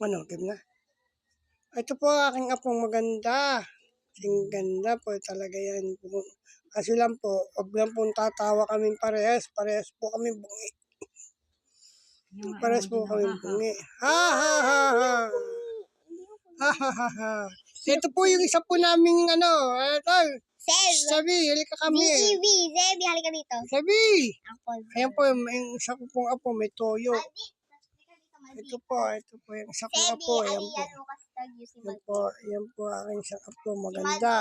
Ano, game na? Ito po aking apong maganda. Ang ganda po talaga yan. Kasi lang po, huwag lang po tatawa kami parehas. Parehas po kami bungi. Parehas po kami bungi. Ha ha ha ha. Ha ha ha ha. Ito po yung isa po naming ano. Sabi, halika kami. Zebi, halika dito. Sabi. Apple. Ayan po, yung isa ko pong apo, may toyo. Ito po yung isa kong Zebi, apo. Ayan po. aliyan mo kasi tagyo si Yan po aking isang apo, maganda.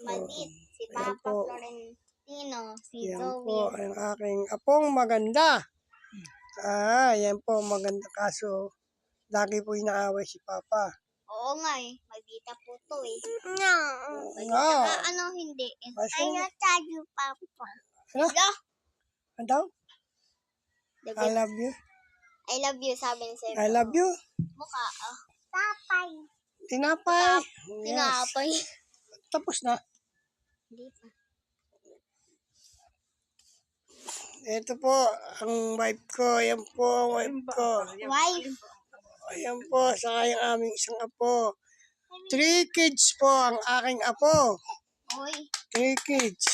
Madit, si Ayan Papa po. Florentino, si Yan Zoe. po ang aking apong maganda. Yan po maganda kaso lagi po inaaway si Papa. Oo nga eh, maldita po to eh. No. Ano hindi? Kasi, I love you, Papa. ano? Ano daw? I I love you. love you, sabi ni Sir. I love you. Mukha, Tapay. Tinapay. Yes. Tinapay. Tapos na. Hindi pa. Ito po ang wife ko. Yan po ang wife ko. Wife. Ayan po, saka yung aming isang apo. 3 kids po ang aking apo. Uy. 3 kids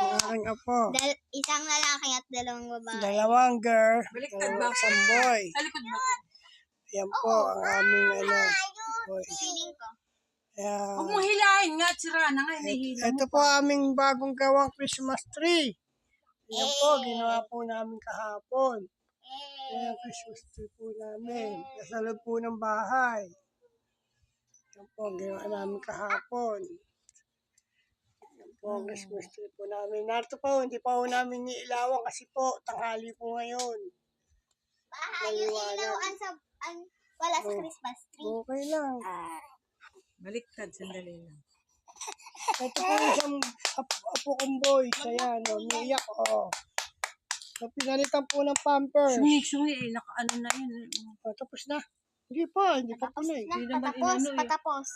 ang aking apo. Isang lalaki at dalawang babae. 2 girl, 2 boy. Alikod ba? Ayan po ang aming boy. Feeling ko. Huwag mo hilahin nga, sira na nga, hinihila Ito mo po pa. aming bagong gawang Christmas tree. Ayan po, ginawa po namin kahapon. Ayan, Christmas tree po namin. Nasa loob po ng bahay. Ayan po, ginawa namin kahapon. Ayan po ang Christmas tree po namin. Narito po, hindi pa po namin iilawan kasi po, tanghali po ngayon. Bahay yung ilaw wala sa Christmas tree. Okay lang. Baliktad, sandali lang. Ito po isang apo kong boy. Ayan, umiiyak. So, pinalitan po ng pampers. Sungi-sungi, nakaano na yun. Tapos na. Hindi pa po na eh. Patapos.